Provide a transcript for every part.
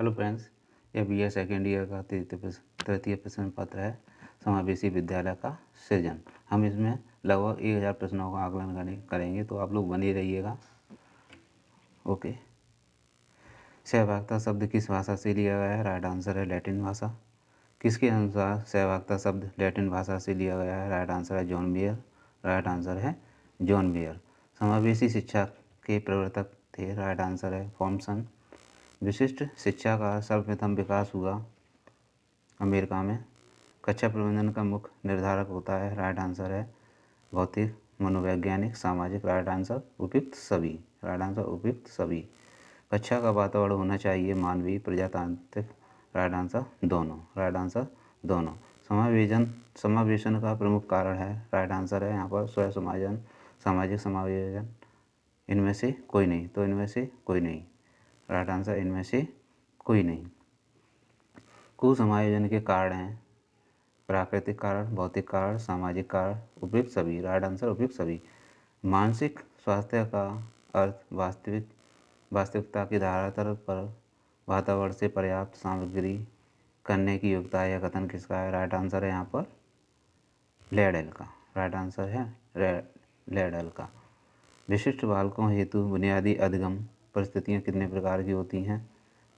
Hello friends, यह BA second year का तृतीय प्रश्न पत्र है समावेशी विद्यालय का सृजन। हम इसमें लगभग 1000 प्रश्नों का आकलन करेंगे, तो आप लोग बने रहिएगा। ओके। सहभागिता शब्द किस भाषा से लिया गया है? राइट आंसर है लैटिन भाषा। किसके अनुसार सहभागिता शब्द लैटिन भाषा से लिया गया है? राइट आंसर है जॉन मेयर। राइट आंसर है जॉन मेयर। समावेशी शिक्षा के प्रवर्तक थे? राइट आंसर है थॉमसन। विशिष्ट शिक्षा का सर्वप्रथम विकास हुआ अमेरिका में। कक्षा प्रबंधन का मुख्य निर्धारक होता है? राइट आंसर है भौतिक, मनोवैज्ञानिक, सामाजिक। राइट आंसर उपयुक्त सभी। राइट आंसर उपयुक्त सभी। कक्षा का वातावरण होना चाहिए मानवीय, प्रजातांत्रिक। राइट आंसर दोनों। राइट आंसर दोनों। समावेशन का प्रमुख कारण है? राइट आंसर है यहाँ पर स्व समायोजन, सामाजिक समायोजन। इनमें से कोई नहीं, तो इनमें से कोई नहीं। राइट आंसर इनमें से कोई नहीं। कुसमायोजन के कारण हैं? प्राकृतिक कारण, भौतिक कारण, सामाजिक कारण। उपयुक्त सभी। राइट आंसर उपयुक्त सभी। मानसिक स्वास्थ्य का अर्थ वास्तविकता के धरातल पर वातावरण से पर्याप्त सामग्री करने की योग्यता। यह कथन किसका है? राइट आंसर है यहाँ पर लेडेल का। राइट आंसर है लेडेल का। विशिष्ट बालकों हेतु बुनियादी अधिगम परिस्थितियाँ कितने प्रकार की होती हैं?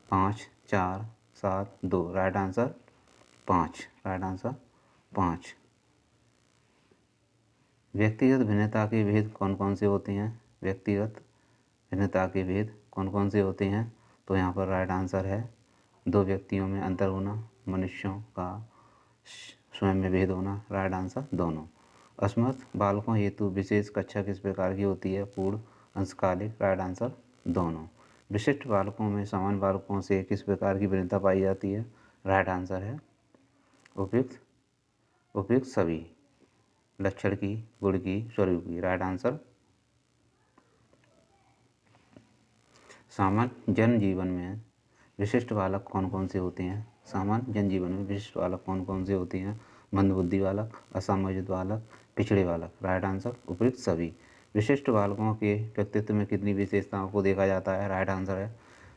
5, 4, 7, 2। Right answer 5। Right answer 5। व्यक्तिगत भिन्नता के भेद कौन कौन से होते हैं? व्यक्तिगत भिन्नता के भेद कौन कौन से होते हैं? तो यहाँ पर राइट आंसर है 2 व्यक्तियों में अंतर होना, मनुष्यों का स्वयं में भेद होना। राइट आंसर दोनों। असमर्थ बालकों हेतु विशेष कक्षा किस प्रकार की होती है? पूर्ण, अंशकालिक। राइट आंसर दोनों। विशिष्ट बालकों में सामान्य बालकों से किस प्रकार की भिन्नता पाई जाती है? राइट आंसर है उपयुक्त सभी। लक्षण की, गुण की, स्वरूप की। Right answer. सामान्य जनजीवन में विशिष्ट बालक कौन कौन से होते हैं? सामान्य जनजीवन में विशिष्ट बालक कौन कौन से होते हैं? मंदबुद्धि बालक, असामाजिक बालक, पिछड़े बालक। राइट आंसर उपयुक्त सभी। विशिष्ट बालकों के व्यक्तित्व में कितनी विशेषताओं को देखा जाता है? राइट आंसर है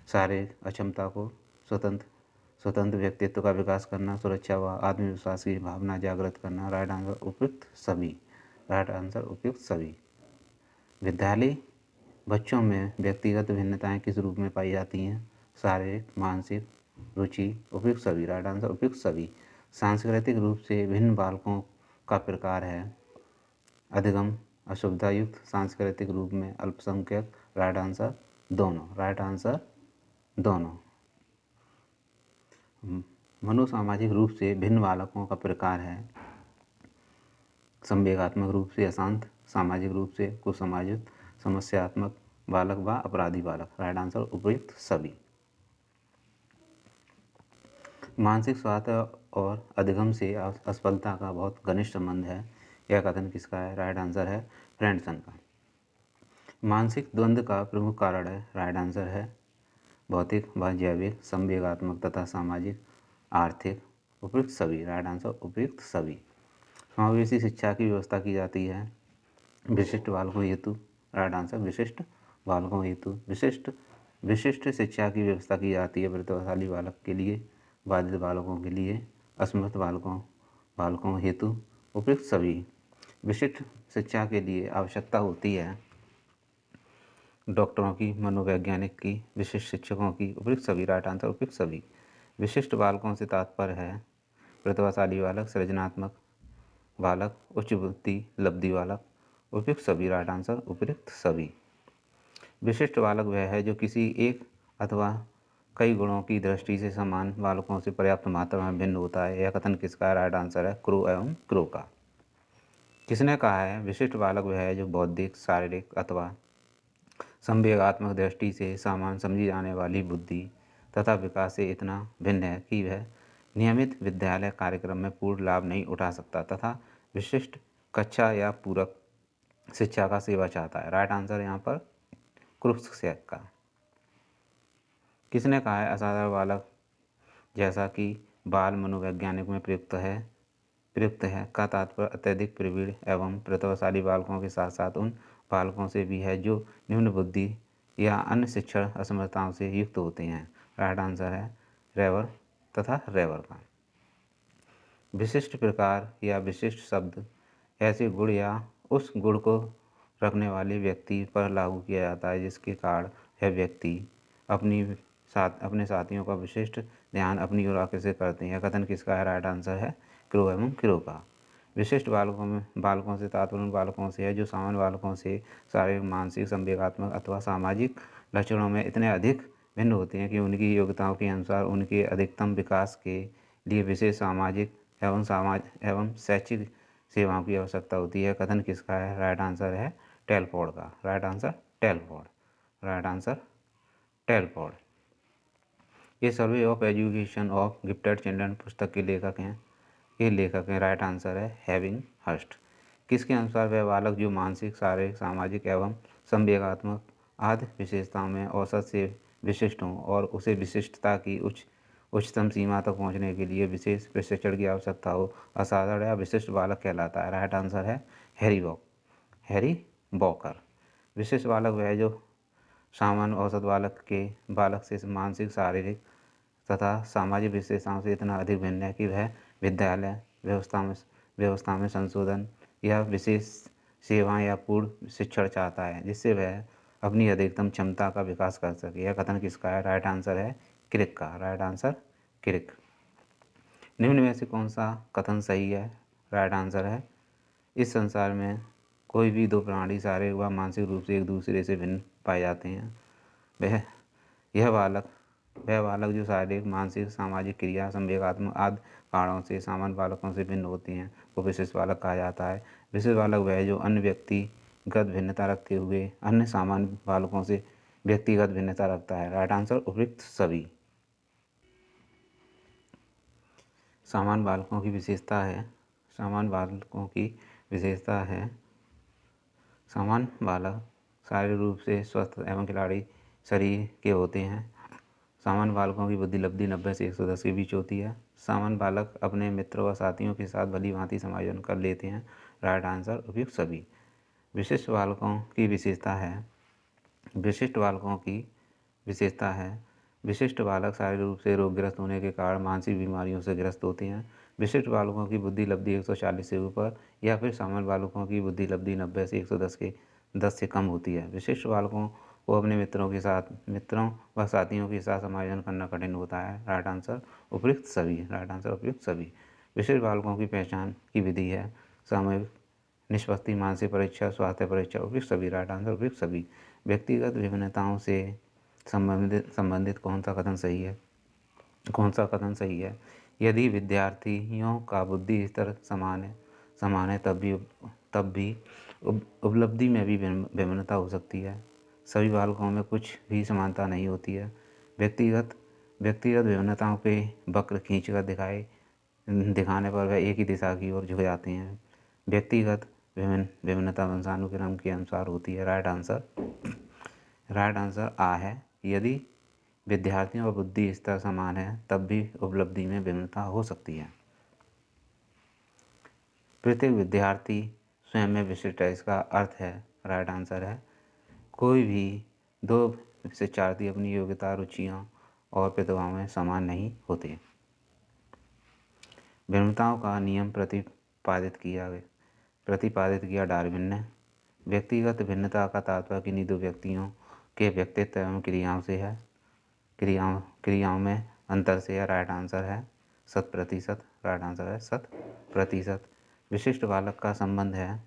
शारीरिक अक्षमता को, स्वतंत्र व्यक्तित्व का विकास करना, सुरक्षा व आत्मविश्वास की भावना जागृत करना। राइट आंसर उपयुक्त सभी। राइट आंसर उपयुक्त सभी। विद्यालय बच्चों में व्यक्तिगत भिन्नताएं किस रूप में पाई जाती हैं? शारीरिक, मानसिक, रुचि। उपयुक्त सभी। राइट आंसर उपयुक्त सभी। सांस्कृतिक रूप से भिन्न बालकों का प्रकार है? अधिगम, असुविधायुक्त, सांस्कृतिक रूप में अल्पसंख्यक। राइट आंसर दोनों। राइट आंसर दोनों। मनोसामाजिक रूप से भिन्न बालकों का प्रकार है? संवेगात्मक रूप से अशांत, सामाजिक रूप से कुसमायोजित, समस्यात्मक बालक व अपराधी बालक। राइट आंसर उपयुक्त सभी। मानसिक स्वास्थ्य और अधिगम से असफलता का बहुत घनिष्ठ संबंध है। यह कथन किसका है? राइट आंसर है फ्रेंडसन का। मानसिक द्वंद्व का प्रमुख कारण है? राइट आंसर है भौतिक व जैविक, संवेगात्मक तथा सामाजिक, आर्थिक। उपयुक्त सभी। राइट आंसर उपयुक्त सभी। समावेशी शिक्षा की व्यवस्था की जाती है विशिष्ट बालकों हेतु। राइट आंसर विशिष्ट बालकों हेतु। विशिष्ट शिक्षा की व्यवस्था की जाती है प्रतिभाशाली बालक के लिए, बाधित बालकों के लिए, असमर्थ बालकों हेतु। उपयुक्त सभी। विशिष्ट शिक्षा के लिए आवश्यकता होती है डॉक्टरों की, मनोवैज्ञानिक की, विशिष्ट शिक्षकों की। उपयुक्त सभी। राइट आंसर उपयुक्त सभी। विशिष्ट बालकों से तात्पर्य है प्रतिभाशाली बालक, सृजनात्मक बालक, उच्च बुद्धि लब्धि बालक। उपयुक्त सभी। राइट आंसर उपयुक्त सभी। विशिष्ट बालक वह है जो किसी एक अथवा कई गुणों की दृष्टि से समान बालकों से पर्याप्त मात्रा में भिन्न होता है। यह कथन किसका है? राइट आंसर है क्रो एवं क्रो का। किसने कहा है विशिष्ट बालक वह है जो बौद्धिक, शारीरिक अथवा संवेगात्मक दृष्टि से सामान्य समझी जाने वाली बुद्धि तथा विकास से इतना भिन्न है कि वह नियमित विद्यालय कार्यक्रम में पूर्ण लाभ नहीं उठा सकता तथा विशिष्ट कक्षा या पूरक शिक्षा का सेवा चाहता है? राइट आंसर यहाँ पर क्रुस्चेक का। किसने कहा है असाधारण बालक जैसा कि बाल मनोवैज्ञानिक में प्रयुक्त है का तात्पर्य अत्यधिक प्रवीण एवं प्रतिभाशाली बालकों के साथ साथ उन बालकों से भी है जो निम्न बुद्धि या अन्य शिक्षण असमर्थताओं से युक्त होते हैं? राइट आंसर है रेवर तथा रेवर का। विशिष्ट प्रकार या विशिष्ट शब्द ऐसे गुण या उस गुण को रखने वाले व्यक्ति पर लागू किया जाता है जिसके कारण यह व्यक्ति अपने साथियों का विशिष्ट ध्यान अपनी ओर आकर्षित करते हैं। यह कथन किसका है? राइट आंसर है क्रो एवं क्रो का। विशिष्ट बालकों से तात्पर्य उन बालकों से है जो सामान्य बालकों से शारीरिक, मानसिक, संवेगात्मक अथवा सामाजिक लक्षणों में इतने अधिक भिन्न होते हैं कि उनकी योग्यताओं के अनुसार उनके अधिकतम विकास के लिए विशेष सामाजिक एवं शैक्षिक सेवाओं की आवश्यकता होती है। कथन किसका है? राइट आंसर है टेलफोर्ड का। Right answer Telford. Right answer Telford. ये survey of education of gifted children पुस्तक के लेखक हैं। राइट आंसर है हैविंग हर्स्ट। किसके अनुसार वह बालक जो मानसिक, शारीरिक, सामाजिक एवं संवेगात्मक आदि विशेषताओं में औसत से विशिष्ट हों और उसे विशिष्टता की उच्चतम सीमा तक पहुंचने के लिए विशेष प्रशिक्षण की आवश्यकता हो, असाधारण या विशिष्ट बालक कहलाता है। राइट आंसर है हैरी वॉकर। विशिष्ट बालक वह जो सामान्य औसत बालक से मानसिक, शारीरिक तथा सामाजिक विशेषताओं से इतना अधिक भिन्न है कि वह विद्यालय व्यवस्था में संशोधन या विशेष सेवाएं या पूर्ण शिक्षण चाहता है जिससे वह अपनी अधिकतम क्षमता का विकास कर सके। यह कथन किसका है? राइट आंसर है क्रिक का। राइट आंसर क्रिक। निम्न में से कौन सा कथन सही है? राइट आंसर है इस संसार में कोई भी दो प्राणी शारीरिक व मानसिक रूप से एक दूसरे से भिन्न पाए जाते हैं। वह बालक जो शारीरिक, मानसिक, सामाजिक, क्रिया, संवेगात्मक आदि कारणों से सामान्य बालकों से भिन्न होते हैं वो विशिष्ट बालक कहा जाता है। विशिष्ट बालक वह जो अन्य व्यक्तिगत भिन्नता रखते हुए अन्य सामान्य बालकों से व्यक्तिगत भिन्नता रखता है। राइट आंसर उपयुक्त सभी। सामान्य बालकों की विशेषता है सामान्य बालक शारीरिक रूप से स्वस्थ एवं खिलाड़ी शरीर के होते हैं। सामान्य बालकों की बुद्धि लब्धि 90 से 110 के बीच होती है। सामान्य बालक अपने मित्रों व साथियों के साथ भली भांति समायोजन कर लेते हैं। राइट आंसर उपयुक्त सभी। विशिष्ट बालकों की विशेषता है विशिष्ट बालक शारीरिक रूप से रोगग्रस्त होने के कारण मानसिक बीमारियों से ग्रस्त होते हैं। विशिष्ट बालकों की बुद्धि लब्धि 140 से ऊपर या फिर सामान्य बालकों की बुद्धि लब्धि 90 से 110 से कम होती है। विशिष्ट बालकों को अपने मित्रों व साथियों के साथ समायोजन करना कठिन होता है। राइट आंसर उपयुक्त सभी। राइट आंसर उपयुक्त सभी। विशिष्ट बालकों की पहचान की विधि है सामूहिक निष्पत्ति, मानसिक परीक्षा, स्वास्थ्य परीक्षा। उपयुक्त सभी। राइट आंसर उपयुक्त सभी। व्यक्तिगत विभिन्नताओं से संबंधित कौन सा कथन सही है? यदि विद्यार्थियों का बुद्धि स्तर समान है तब भी उपलब्धि में भी भिन्नता हो सकती है। सभी बालकों में कुछ भी समानता नहीं होती है। व्यक्तिगत विभिन्नताओं के वक्र खींचकर दिखाने पर वह एक ही दिशा की ओर झुक जाते हैं। व्यक्तिगत विभिन्नता वंशानुक्रम के अनुसार होती है। राइट आंसर आ है। यदि विद्यार्थियों का बुद्धि स्तर समान है तब भी उपलब्धि में भिन्नता हो सकती है। प्रत्येक विद्यार्थी स्वयं में विशिष्ट है, इसका अर्थ है राइट आंसर है कोई भी दो शिक्षार्थी अपनी योग्यता, रुचियों और प्रतिभाओं में समान नहीं होते। भिन्नताओं का नियम प्रतिपादित किया डार्विन ने। व्यक्तिगत भिन्नता का तात्पर्य किन्हीं दो व्यक्तियों के व्यक्तित्व एवं क्रियाओं से है, क्रियाओं में अंतर से है। राइट आंसर है 100%। राइट आंसर है 100%। विशिष्ट बालक का संबंध है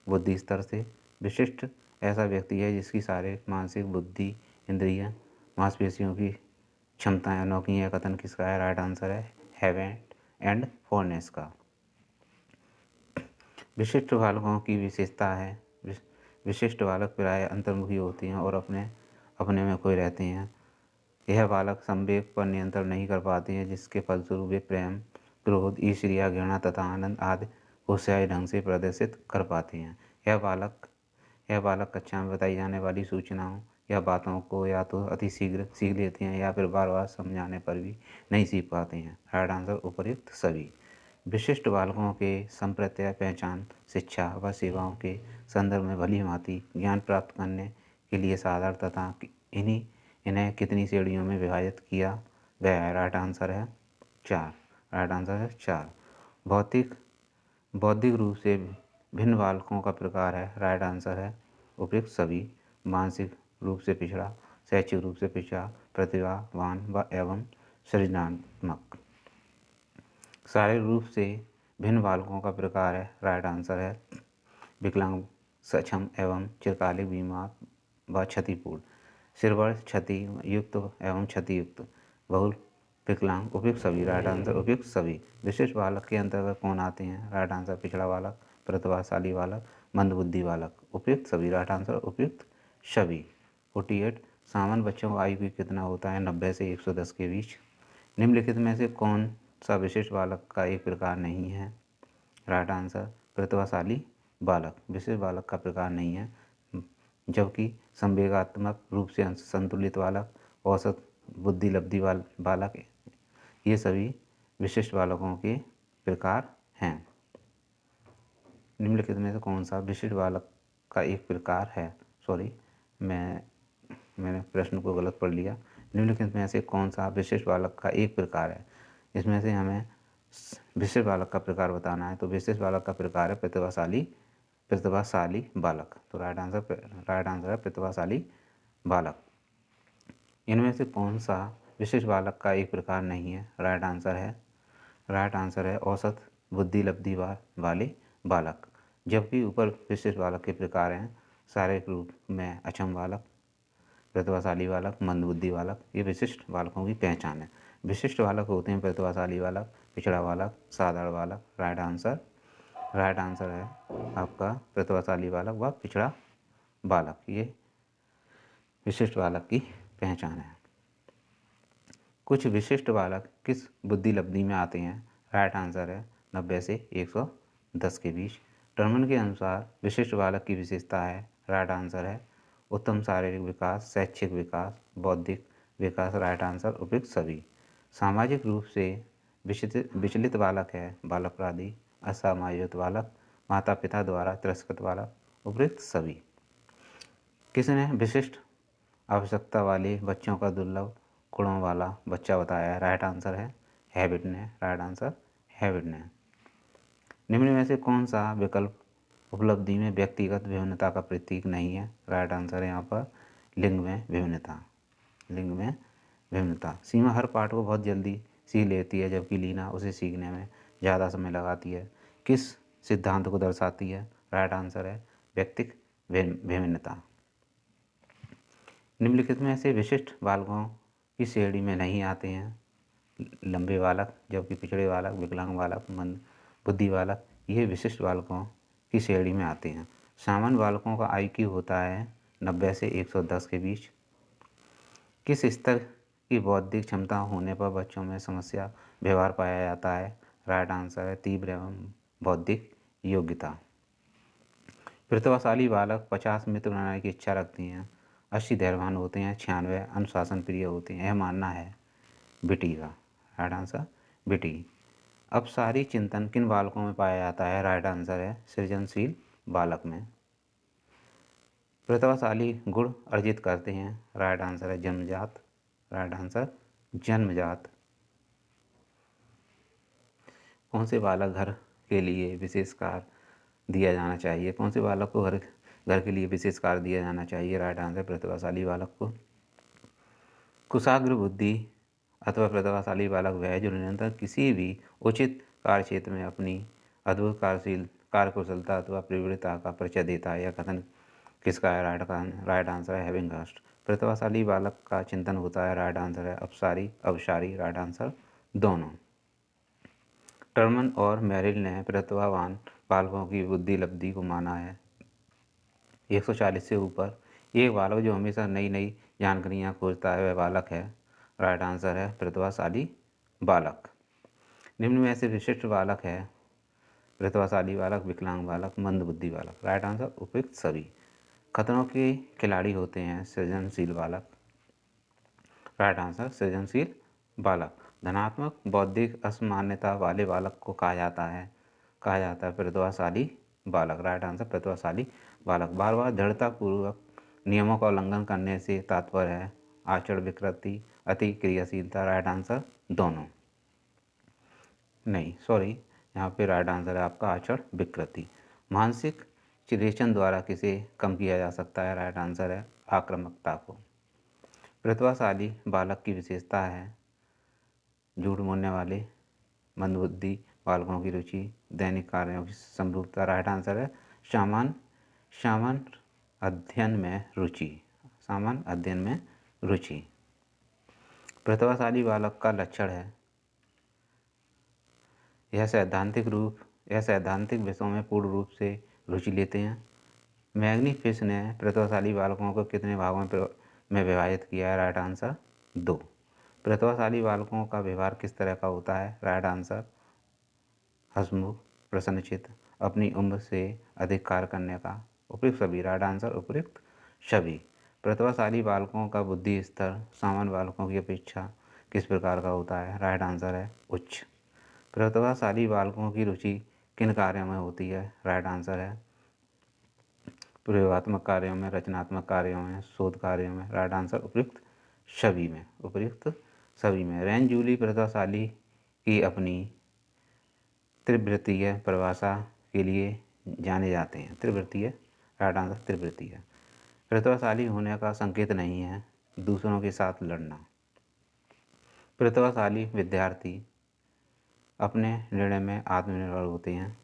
बुद्धि स्तर से। विशिष्ट ऐसा व्यक्ति है जिसकी शारीरिक, मानसिक, बुद्धि, इंद्रिय, मांसपेशियों की क्षमताएं अनोखी है। कथन किसका है? राइट आंसर है हैवेंट एंड फोरनेस का। विशिष्ट बालकों की विशेषता है विशिष्ट बालक प्रायः अंतर्मुखी होते हैं और अपने में खोए रहते हैं। यह बालक संवेग पर नियंत्रण नहीं कर पाते हैं जिसके फलस्वरूप वे प्रेम, क्रोध, ईर्ष्या, घृणा तथा आनंद आदि को सही ढंग से प्रदर्शित कर पाते हैं। यह बालक कक्षा में बताई जाने वाली सूचनाओं या बातों को या तो अति शीघ्र सीख लेते हैं या फिर बार बार समझाने पर भी नहीं सीख पाते हैं। राइट आंसर उपर्युक्त सभी। विशिष्ट बालकों के संप्रत्यय, पहचान, शिक्षा व सेवाओं के संदर्भ में भली भांति ज्ञान प्राप्त करने के लिए साधारण तथा इन्हें कितनी श्रेणियों में विभाजित किया गया है? राइट आंसर है 4। राइट आंसर है 4। बौद्धिक रूप से भिन्न बालकों का प्रकार है। राइट आंसर है उपयुक्त सभी। मानसिक रूप से पिछड़ा, शैक्षिक रूप से पिछड़ा, प्रतिभावान एवं सृजनात्मक। शारीरिक रूप से भिन्न बालकों का प्रकार है। राइट आंसर है विकलांग, सक्षम एवं चिरकालिक बीमार व क्षतिपूर्ण। सिरवर्ण क्षति युक्त एवं क्षतियुक्त, बहुल विकलांग, उपयुक्त सभी। राइट आंसर उपयुक्त सभी। विशिष्ट बालक के अंतर्गत कौन आते हैं? राइट आंसर पिछड़ा बालक, प्रतिभाशाली बालक, मंदबुद्धि बालक, उपयुक्त सभी। राइट आंसर उपयुक्त सभी। 48 सामान्य बच्चों का IQ कितना होता है? 90 से 110 के बीच। निम्नलिखित में से कौन सा विशिष्ट बालक का एक प्रकार नहीं है? राइट आंसर प्रतिभाशाली बालक विशिष्ट बालक का प्रकार नहीं है, जबकि संवेगात्मक रूप से संतुलित बालक, औसत बुद्धि लब्धि बालक, ये सभी विशिष्ट बालकों के प्रकार हैं। निम्नलिखित में से कौन सा विशिष्ट बालक का एक प्रकार है? सॉरी, मैंने प्रश्न को गलत पढ़ लिया। निम्नलिखित में से कौन सा विशिष्ट बालक का एक प्रकार है? इसमें से हमें विशिष्ट बालक का प्रकार बताना है। तो विशिष्ट बालक का प्रकार है प्रतिभाशाली बालक। तो राइट आंसर है प्रतिभाशाली बालक। इनमें से कौन सा विशिष्ट बालक का एक प्रकार नहीं है? राइट आंसर है औसत बुद्धि लब्धि वाले बालक। जबकि ऊपर विशिष्ट बालक के प्रकार हैं शारीरिक रूप में अक्षम बालक, प्रतिभाशाली बालक, मंदबुद्धि बालक, ये विशिष्ट बालकों की पहचान है। विशिष्ट बालक होते हैं प्रतिभाशाली बालक, पिछड़ा बालक, साधारण बालक। राइट आंसर है आपका प्रतिभाशाली बालक व पिछड़ा बालक, ये विशिष्ट बालक की पहचान है। कुछ विशिष्ट बालक किस बुद्धि लब्धि में आते हैं? राइट आंसर है 90 से 110 के बीच। टर्मन के अनुसार विशिष्ट बालक की विशेषता है। राइट आंसर है उत्तम शारीरिक विकास, शैक्षिक विकास, बौद्धिक विकास। राइट आंसर उपयुक्त सभी। सामाजिक रूप से विचलित बालक है बाल अपराधी, असमायोजित बालक, माता पिता द्वारा तिरस्कृत बालक, उपयुक्त सभी। किसने विशिष्ट आवश्यकता वाले बच्चों का दुर्लभ गुणों वाला बच्चा बताया है? राइट आंसर है हैबिट ने। राइट आंसर हैबिट ने। निम्न में से कौन सा विकल्प उपलब्धि में व्यक्तिगत विभिन्नता का प्रतीक नहीं है? राइट आंसर है यहाँ पर लिंग में विभिन्नता। सीमा हर पाठ को बहुत जल्दी सीख लेती है, जबकि लीना उसे सीखने में ज़्यादा समय लगाती है। किस सिद्धांत को दर्शाती है? राइट आंसर है व्यक्तिक विभिन्नता। निम्नलिखित में से विशिष्ट बालकों की श्रेणी में नहीं आते हैं लंबे बालक, जबकि पिछड़े बालक, विकलांग बालक, मंद बुद्धि बालक, ये विशिष्ट बालकों की श्रेणी में आते हैं। सामान्य बालकों का IQ होता है 90 से 110 के बीच। किस स्तर की बौद्धिक क्षमता होने पर बच्चों में समस्या व्यवहार पाया जाता है? राइट आंसर है तीव्र एवं बौद्धिक योग्यता। प्रतिभाशाली बालक 50 मित्र बनाने की इच्छा रखते हैं, 80 धैर्यवान होते हैं, 96 अनुशासन प्रिय होते हैं। यह मानना है बिटी का। राइट आंसर बिटी। अपसारी चिंतन किन बालकों में पाया जाता है? राइट आंसर है सृजनशील बालक में। प्रतिभाशाली गुण अर्जित करते हैं। राइट आंसर है जन्मजात। राइट आंसर जन्मजात। कौन से बालक घर के लिए विशेष कार्य दिया जाना चाहिए? कौन से बालक को घर के लिए विशेष कार्य दिया जाना चाहिए? राइट आंसर प्रतिभाशाली बालक को। कुशाग्र बुद्धि अथवा प्रतिभाशाली बालक वह है जो निरंतर किसी भी उचित कार्य क्षेत्र में अपनी अद्भुत कार्यकुशलता अथवा प्रवीणता का परिचय देता है। यह कथन किसका है? राइट आंसर है हेविंगहर्स्ट। प्रतिभाशाली बालक का चिंतन होता है। राइट आंसर है अपसारी। राइट आंसर दोनों। टर्मन और मेरिल ने प्रतिभावान बालकों की बुद्धि लब्धि को माना है 140 से ऊपर। एक बालक जो हमेशा नई नई जानकारियाँ खोजता है वह बालक है। राइट आंसर है प्रतिभाशाली बालक। निम्न में से विशिष्ट बालक है प्रतिभाशाली बालक, विकलांग बालक, मंदबुद्धि बालक। राइट आंसर उपयुक्त सभी। खतरों के खिलाड़ी होते हैं सृजनशील बालक। राइट आंसर सृजनशील बालक। धनात्मक बौद्धिक असमान्यता वाले बालक को कहा जाता है प्रतिभाशाली बालक। राइट आंसर प्रतिभाशाली बालक। बार बार दृढ़तापूर्वक नियमों का उल्लंघन करने से तात्पर्य है आचरण विकृति, अति क्रियाशीलता। राइट आंसर दोनों। नहीं सॉरी, यहाँ पे राइट आंसर है आपका आचरण विकृति। मानसिक चिरेचन द्वारा किसे कम किया जा सकता है? राइट आंसर है आक्रामकता को। प्रतिभाशाली बालक की विशेषता है झूठ बोलने वाले, मंदबुद्धि बालकों की रुचि, दैनिक कार्यों की समरूपता। राइट आंसर है सामान्य अध्ययन में रुचि, सामान्य अध्ययन में रुचि। प्रतिभाशाली बालक का लक्षण है यह सैद्धांतिक विषयों में पूर्ण रूप से रुचि लेते हैं। मैग्नीफिश ने प्रतिभाशाली बालकों को कितने भागों में विभाजित किया है? Right answer 2। प्रतिभाशाली बालकों का व्यवहार किस तरह का होता है? राइट आंसर हंसमुख, प्रसन्नचित्त, अपनी उम्र से अधिक कार्य करने का। उपयुक्त सभी। राइट आंसर उपयुक्त सभी। प्रतिभाशाली बालकों का बुद्धि स्तर सामान्य बालकों की अपेक्षा किस प्रकार का होता है? राइट आंसर है उच्च। प्रतिभाशाली बालकों की रुचि किन कार्यों में होती है? राइट आंसर है प्रयोगात्मक कार्यों में, रचनात्मक कार्यों में, शोध कार्यों में। राइट आंसर उपयुक्त सभी में, उपयुक्त सभी में। रैन जूली प्रतिभाशाली की अपनी त्रिवृत्तीय परिभाषा के लिए जाने जाते हैं। त्रिवृत्तीय, राइट आंसर त्रिवृत्तीय। प्रतिभाशाली होने का संकेत नहीं है दूसरों के साथ लड़ना। प्रतिभाशाली विद्यार्थी अपने निर्णय में आत्मनिर्भर होते हैं।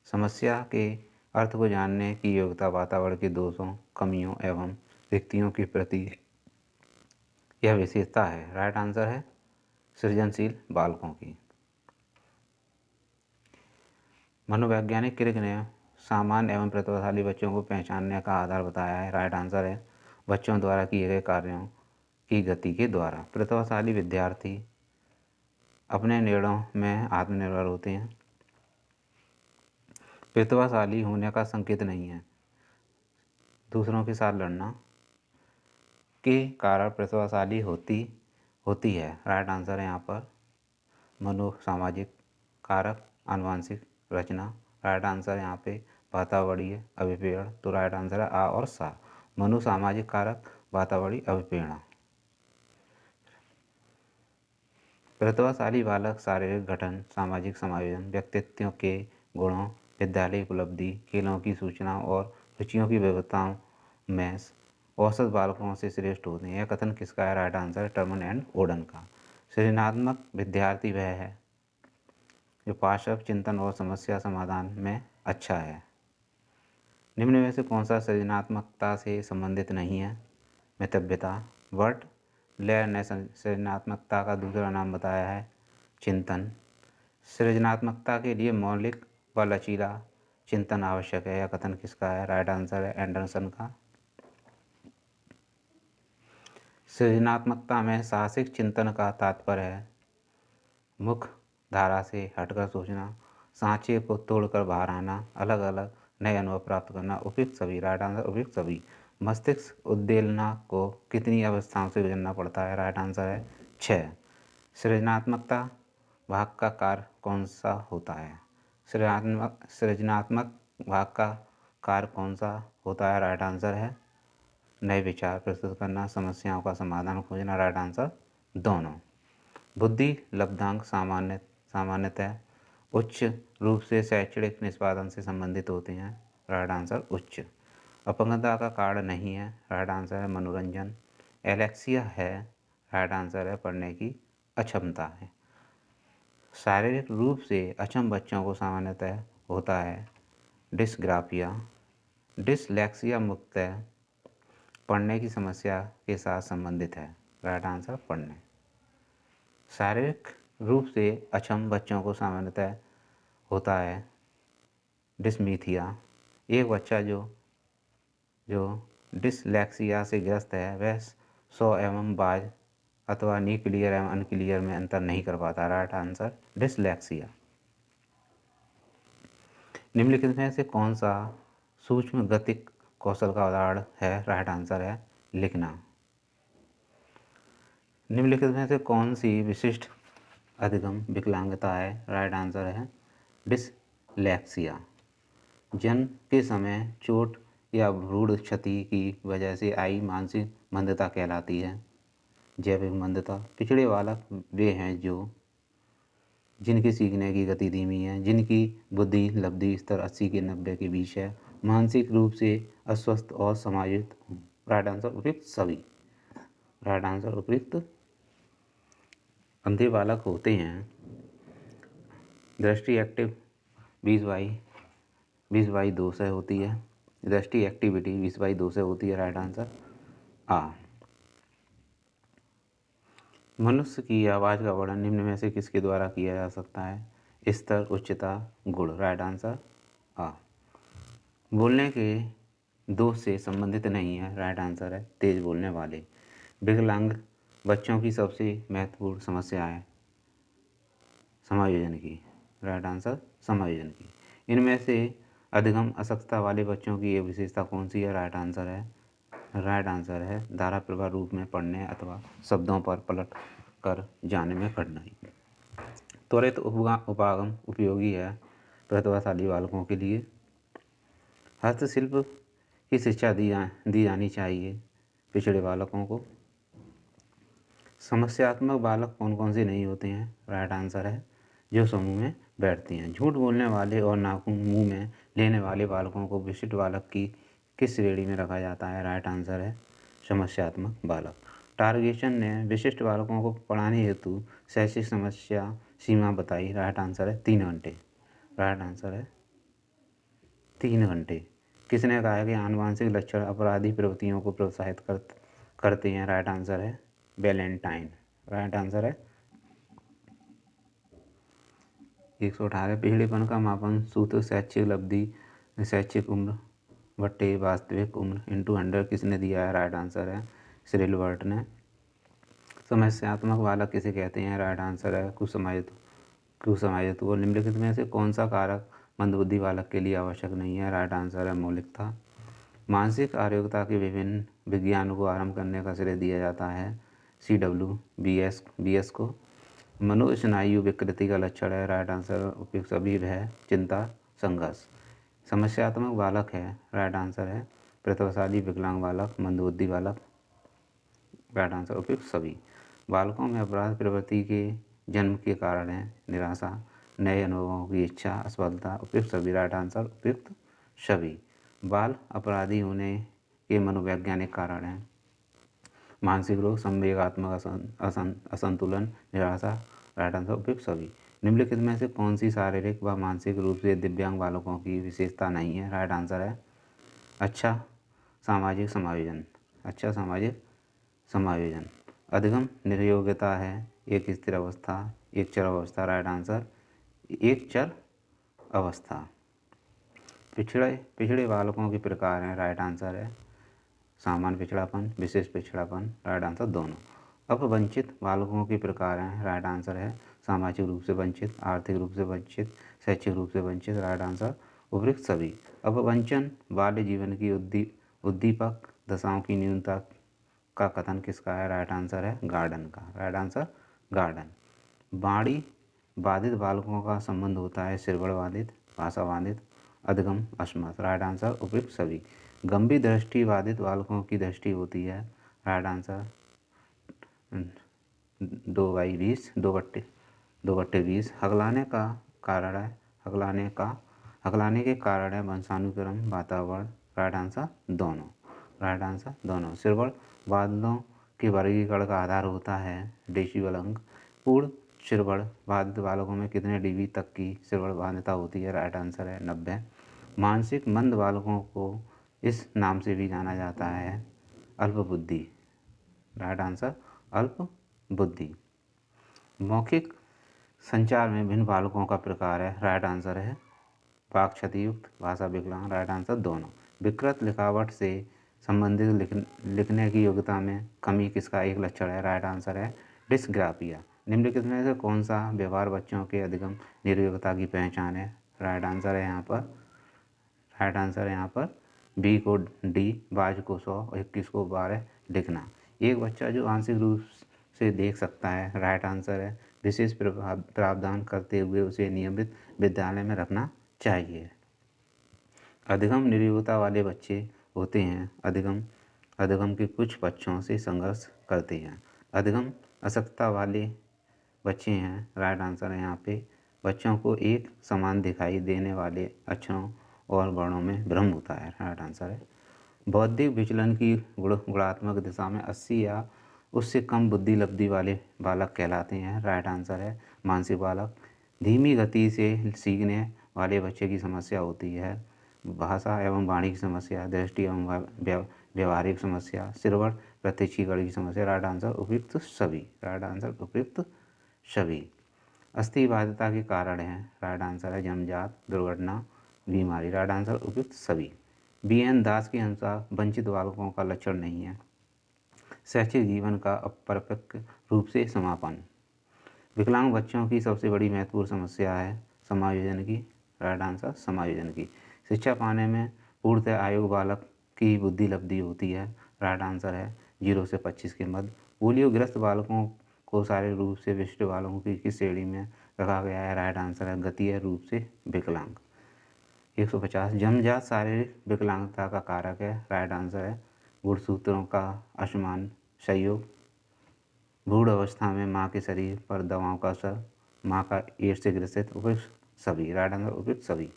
समस्या के अर्थ को जानने की योग्यता वातावरण के दोषों, कमियों एवं रिक्तियों के प्रति यह विशेषता है। राइट आंसर है सृजनशील बालकों की। मनोवैज्ञानिक क्रिक ने सामान्य एवं प्रतिभाशाली बच्चों को पहचानने का आधार बताया है। राइट आंसर है बच्चों द्वारा किए गए कार्यों की गति के द्वारा। प्रतिभाशाली विद्यार्थी अपने निर्णयों में आत्मनिर्भर होते हैं। प्रतिभाशाली होने का संकेत नहीं है दूसरों के साथ लड़ना के कारण प्रतिभाशाली होती है। राइट आंसर है यहाँ पर मनोसामाजिक कारक, आनुवंशिक रचना। राइट आंसर यहाँ पे वातावरणीय अभिप्रेरण। तो राइट आंसर है आ और सा, मनोसामाजिक कारक, वातावरणीय अभिप्रेरण। प्रतिभाशाली बालक शारीरिक गठन, सामाजिक समायोजन, व्यक्तित्व के गुणों, विद्यालय उपलब्धि, खेलों की सूचना और रुचियों की विविधताओं में औसत बालकों से श्रेष्ठ होते हैं। यह कथन किसका है? राइट आंसर है टर्मन एंड ओडन का। सृजनात्मक विद्यार्थी वह है जो पार्श्व चिंतन और समस्या समाधान में अच्छा है। निम्न में से कौन सा सृजनात्मकता से संबंधित नहीं है? मितव्यता। वर्ट लेयर ने सृजनात्मकता का दूसरा नाम बताया है चिंतन। सृजनात्मकता के लिए मौलिक व लचीला चिंतन आवश्यक है। यह कथन किसका है? राइट आंसर है एंडरसन का। सृजनात्मकता में साहसिक चिंतन का तात्पर्य है मुख्य धारा से हटकर सोचना, सांचे को तोड़कर बाहर आना, अलग अलग नए अनुभव प्राप्त करना। उपयुक्त सभी। राइट आंसर उपयुक्त सभी। मस्तिष्क उद्दीपना को कितनी अवस्थाओं से गुजरना पड़ता है? राइट आंसर है 6। सृजनात्मकता भाग का कार्य कौन सा होता है? सृजनात्मक भाग का कार्य कौन सा होता है? राइट आंसर है नए विचार प्रस्तुत करना, समस्याओं का समाधान खोजना। राइट आंसर दोनों। बुद्धि लब्धांक सामान्यतः उच्च रूप से शैक्षणिक निष्पादन से संबंधित होते हैं। राइट आंसर उच्च। अपंगता का कारण नहीं है। राइट आंसर है मनोरंजन। एलेक्सिया है। राइट आंसर है पढ़ने की अक्षमता है। शारीरिक रूप से अक्षम बच्चों को सामान्यतः होता है डिस्ग्राफिया। डिसलेक्सिया मुख्यतः पढ़ने की समस्या के साथ संबंधित है। राइट आंसर पढ़ने। शारीरिक रूप से अक्षम बच्चों को सामान्यतः होता है डिस्मीथिया। एक बच्चा जो डिसलेक्सिया से ग्रस्त है वह सौ एवं बाज अथवा नी क्लियर एवं अनक्लियर में अंतर नहीं कर पाता। Right answer dyslexia. निम्नलिखित में से कौन सा सूक्ष्म गतिक कौशल का उदाहरण है? राइट आंसर है लिखना। निम्नलिखित में से कौन सी विशिष्ट अधिगम विकलांगता है? राइट आंसर है डिसलेक्सिया। जन्म के समय चोट या भ्रूण क्षति की वजह से आई मानसिक मंदता कहलाती है जैविक मंदता। पिछड़े बालक वे हैं जिनकी सीखने की गति धीमी है, जिनकी बुद्धि लब्धि स्तर 80 के 90 के बीच है, मानसिक रूप से अस्वस्थ और समायोजित। राइट आंसर उपयुक्त सभी। राइट आंसर उपयुक्त। अंधे बालक होते हैं। दृष्टि एक्टिव 20/2 से होती है। दृष्टि एक्टिविटी 20/2 से होती है। राइट आंसर आ। मनुष्य की आवाज़ का वर्णन निम्न में से किसके द्वारा किया जा सकता है? स्तर, उच्चता, गुण। राइट आंसर आ। बोलने के दोष से संबंधित नहीं है। राइट आंसर है तेज बोलने वाले। विकलांग बच्चों की सबसे महत्वपूर्ण समस्या है समायोजन की। राइट आंसर समायोजन की। इनमें से अधिगम अशक्तता वाले बच्चों की एक विशेषता कौन सी है? राइट आंसर है धारा प्रवाह रूप में पढ़ने अथवा शब्दों पर पलट कर जाने में कठिनाई। त्वरित उपागम उपयोगी है प्रतिभाशाली बालकों के लिए। हस्तशिल्प की शिक्षा दी जानी चाहिए पिछड़े बालकों को। समस्यात्मक बालक कौन कौन से नहीं होते हैं? राइट आंसर है जो समूह में बैठते हैं। झूठ बोलने वाले और नाखून मुंह में लेने वाले बालकों को विशिष्ट बालक की किस श्रेणी में रखा जाता है? राइट आंसर है समस्यात्मक बालक। टारगेशन ने विशिष्ट बालकों को पढ़ाने हेतु शैक्षिक समस्या सीमा बताई। राइट आंसर है 3 घंटे। राइट आंसर है 3 घंटे। किसने कहा है कि आनुवांशिक लक्षण अपराधी प्रवृत्तियों को प्रोत्साहित करते हैं? राइट आंसर है वैलेंटाइन। राइट आंसर है 118। पिछड़ेपन का मापन सूत्र शैक्षिक लब्धि शैक्षिक उम्र बट्टे वास्तविक उम्र इंटू 100 किसने दिया है? राइट आंसर है श्रीलवर्ट ने। समस्यात्मक बालक किसे कहते हैं? राइट आंसर है कुसमायोजित को। निम्नलिखित में से कौन सा कारक मंदबुद्धि बालक के लिए आवश्यक नहीं है? राइट आंसर है मौलिकता। मानसिक आरोग्यता के विभिन्न विज्ञानों को आरंभ करने का श्रेय दिया जाता है CWBS को। मनोस्नायु विकृति का लक्षण है। राइट आंसर उपयुक्त सभी है चिंता संघर्ष। समस्यात्मक बालक है। राइट आंसर है प्रतिभाशाली विकलांग बालक मंदबुद्धि बालक। राइट आंसर उपयुक्त सभी। बालकों में अपराध प्रवृत्ति के जन्म के कारण है निराशा, नए अनुभवों की इच्छा, असफलता। उपयुक्त सभी। राइट आंसर उपयुक्त सभी। बाल अपराधी होने के मनोवैज्ञानिक कारण हैं मानसिक रोग, संवेगात्मक असंतुलन, निराशा। राइट आंसर उपयुक्त सभी। निम्नलिखित में से कौन सी शारीरिक व मानसिक रूप से दिव्यांग बालकों की विशेषता नहीं है? राइट आंसर है अच्छा सामाजिक समायोजन। अच्छा सामाजिक समायोजन। अधिगम निर्योग्यता है एक स्थिर अवस्था, एक चर अवस्था। राइट आंसर एक चर अवस्था। पिछड़े बालकों के प्रकार हैं। राइट आंसर है सामान्य पिछड़ापन, विशेष पिछड़ापन। राइट आंसर दोनों। अपवंचित बालकों के प्रकार हैं। राइट आंसर है सामाजिक रूप से वंचित, आर्थिक रूप से वंचित, शैक्षिक रूप से वंचित। राइट आंसर उपयुक्त सभी। अपवंचन बाल्य जीवन की उद्दीपक दशाओं की न्यूनता का कथन किसका है? राइट आंसर है गार्डन का। Right answer Gordon. वाणी बाधित बालकों का संबंध होता है श्रवण बाधित, भाषा बाधित, अधिगम असमर्थ। राइट आंसर उपयुक्त सभी। गंभीर दृष्टि बाधित बालकों की दृष्टि होती है। राइट आंसर 2/20 हकलाने का कारण है हकलाने के कारण है वंशानुक्रम, वातावरण। राइट आंसर दोनों। राइट आंसर दोनों। श्रवण बाधितों के वर्गीकरण का आधार होता है डेसिबल अंक। पूर्ण श्रवण बाधित बालकों में कितने डीबी तक की श्रवण बाध्यता होती है? राइट आंसर है 90। मानसिक मंद बालकों को इस नाम से भी जाना जाता है अल्प बुद्धि। राइट आंसर अल्प बुद्धि। मौखिक संचार में भिन्न बालकों का प्रकार है। राइट आंसर है वाक क्षतियुक्त, भाषा विकलांग। राइट आंसर दोनों। विकृत लिखावट से संबंधित लिखने की योग्यता में कमी किसका एक लक्षण है? राइट आंसर है डिस्ग्राफिया। निम्नलिखित में से कौन सा व्यवहार बच्चों के अधिगम निर्योग्यता की पहचान है? राइट आंसर है यहाँ पर बी को डी, 22 को 100 और 21 को 12 लिखना। एक बच्चा जो आंशिक रूप से देख सकता है। राइट आंसर है विशेष प्रावधान करते हुए उसे नियमित विद्यालय में रखना चाहिए। अधिगम निर्योग्यता वाले बच्चे होते हैं अधिगम के कुछ पक्षों से संघर्ष करते हैं। अधिगम अशक्तता वाले बच्चे हैं, राइट आंसर है यहाँ पे। बच्चों को एक समान दिखाई देने वाले अक्षरों और वर्णों में भ्रम होता है, राइट आंसर है। बौद्धिक विचलन की गुणात्मक दिशा में 80 या उससे कम बुद्धि लब्धि वाले बालक कहलाते हैं, राइट आंसर है। मानसिक बालक। धीमी गति से सीखने वाले बच्चे की समस्या होती है भाषा एवं वाणी की समस्या, दृष्टि एवं व्यवहारिक समस्या, श्रवण प्रत्यक्षीकरण की समस्या, राइट आंसर उपयुक्त सभी, राइट आंसर उपयुक्त सभी। अस्थि बाध्यता के कारण है, राइट आंसर है जन्मजात, दुर्घटना, बीमारी, राइट आंसर उपयुक्त सभी। बी.एन. दास के अनुसार वंचित बालकों का लक्षण नहीं है शैक्षिक जीवन का अपरिपक्व रूप से समापन। विकलांग बच्चों की सबसे बड़ी महत्वपूर्ण समस्या है समायोजन की, राइट आंसर समायोजन की। शिक्षा पाने में पूर्णतः आयोग बालक की बुद्धि लब्धि होती है, राइट आंसर है 0 से 25 के मध्य। पोलियोग्रस्त बालकों को शारीरिक रूप से विशिष्ट बालकों की किस श्रेणी में रखा गया है, राइट आंसर है गतीय रूप से विकलांग। 150 जन्मजात शारीरिक विकलांगता का कारक है, राइट आंसर है गुणसूत्रों का असमान सहयोग, भ्रूण अवस्था में माँ के शरीर पर दवाओं का असर, माँ का एड्स से ग्रसित, उपयुक्त सभी, राइट आंसर उपयुक्त सभी।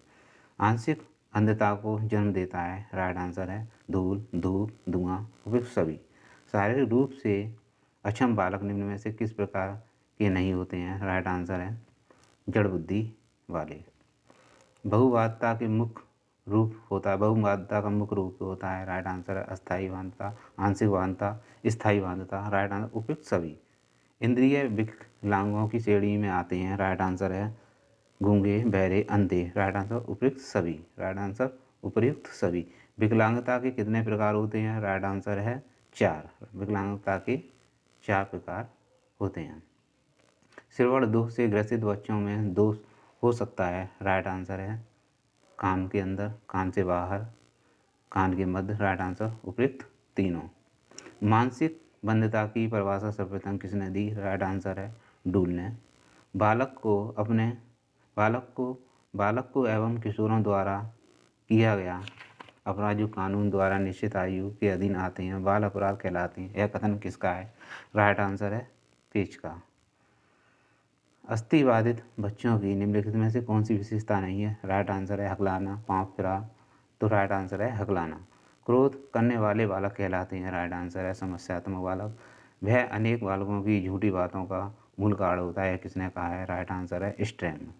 आंशिक अंधता को जन्म देता है, राइट आंसर है धूल, धूप, धुआं, उपयुक्त सभी। शारीरिक रूप से अक्षम बालक निम्न में से किस प्रकार के नहीं होते हैं, राइट आंसर है जड़ बुद्धि वाले। बहुबाधता के मुख्य रूप होता है, बहुबाधता का मुख्य रूप होता है, राइट आंसर है अस्थायी बाध्यता, आंशिक बाध्यता, स्थायी बाध्यता, राइट आंसर उपयुक्त सभी। इंद्रिय विकलांगों की श्रेणी में आते हैं, राइट आंसर है गूंगे, बहरे, अंधे, राइट आंसर उपयुक्त सभी, राइट आंसर उपयुक्त सभी। विकलांगता के कितने प्रकार होते हैं, राइट आंसर है 4, विकलांगता के 4 प्रकार होते हैं। श्रवण दोष से ग्रसित बच्चों में दोष हो सकता है, राइट आंसर है कान के अंदर, कान से बाहर, कान के मध्य, राइट आंसर उपयुक्त तीनों। मानसिक बंधता की परिभाषा सर्वप्रथम किसने दी, राइट आंसर है डूल ने। बालक को एवं किशोरों द्वारा किया गया अपराध जो कानून द्वारा निश्चित आयु के अधीन आते हैं बाल अपराध कहलाते हैं, यह कथन किसका है, राइट आंसर है पेज का। अस्थि बाधित बच्चों की निम्नलिखित में से कौन सी विशेषता नहीं है, राइट आंसर है हकलाना, पाँव फिरा, तो राइट आंसर है हकलाना। क्रोध करने वाले बालक कहलाते हैं, राइट आंसर है समस्यात्मक बालक। वह अनेक बालकों की झूठी बातों का मूल कारण होता है, किसने कहा है, राइट आंसर है स्ट्रैन।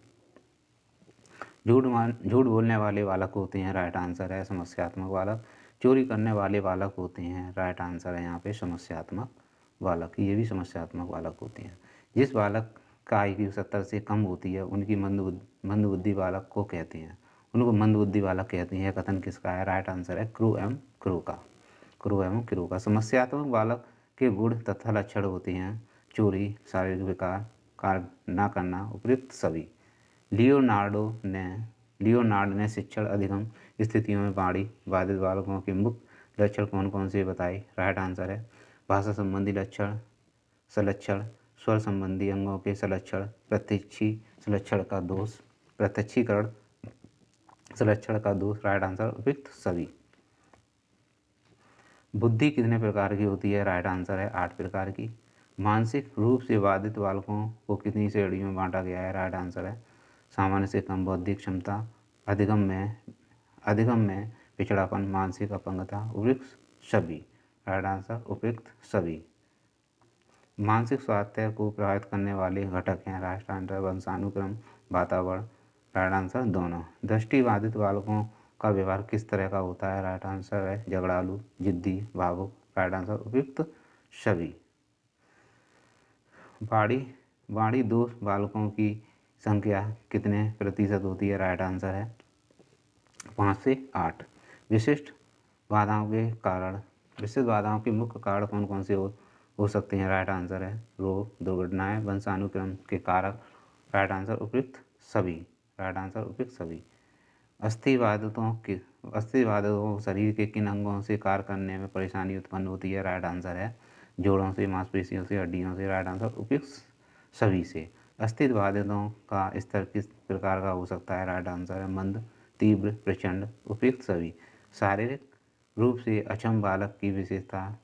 झूठ बोलने वाले बालक होते हैं, राइट आंसर है समस्यात्मक बालक। चोरी करने वाले बालक होते हैं, राइट आंसर है यहाँ पे समस्यात्मक बालक, ये भी समस्यात्मक बालक होते हैं। जिस बालक का IQ 70 से कम होती है उनकी मंदबुद्धि बालक को कहते हैं, उनको मंदबुद्धि बालक कहते हैं, कथन किसका है, राइट आंसर है क्रू एवं क्रू का। समस्यात्मक बालक के गुण तथा लक्षण होते हैं चोरी, शारीरिक विकार, कार्य न करना, उपयुक्त सभी। लियोनार्ड ने शिक्षण अधिगम स्थितियों में वाणी बाधित बालकों के मुख्य लक्षण कौन कौन से बताए, राइट आंसर है भाषा संबंधी लक्षण, संलक्षण, स्वर संबंधी अंगों के संलक्षण, प्रत्यक्षीकरण संलक्षण का दोष, राइट आंसर उपयुक्त सभी। बुद्धि कितने प्रकार की होती है, राइट आंसर है 8 प्रकार की। मानसिक रूप से बाधित बालकों को कितनी श्रेणियों में बांटा गया है, राइट आंसर है सामान्य से कम बौद्धिक क्षमता, अधिगम में पिछड़ापन, मानसिक अपंगता, उपयुक्त सभी, राइट आंसर उपयुक्त सभी। मानसिक स्वास्थ्य को प्रभावित करने वाले घटक हैं, राइट आंसर वंशानुक्रम, वातावरण, राइट आंसर दोनों। दृष्टि बाधित बालकों का व्यवहार किस तरह का होता है, राइट आंसर है झगड़ालू, जिद्दी, भावुक, राइट आंसर उपयुक्त सभी। वाणी दोष बालकों की संख्या कितने प्रतिशत होती है, राइट आंसर है 5 से 8। विशिष्ट बाधाओं के मुख्य कारण कौन कौन से हो सकते हैं, राइट आंसर है रोग, दुर्घटनाएं, वंशानुक्रम के कारक, राइट आंसर उपयुक्त सभी, राइट आंसर उपयुक्त सभी। अस्थि बाधितों को शरीर के किन अंगों से कार्य करने में परेशानी उत्पन्न होती है, राइट आंसर है जोड़ों से, मांसपेशियों से, हड्डियों से, राइट आंसर उपयुक्त सभी से। अस्थि बाधितों का स्तर किस प्रकार का हो सकता है, राइट आंसर है मंद, तीव्र, प्रचंड, उपयुक्त सभी। शारीरिक रूप से अक्षम बालक की विशेषता,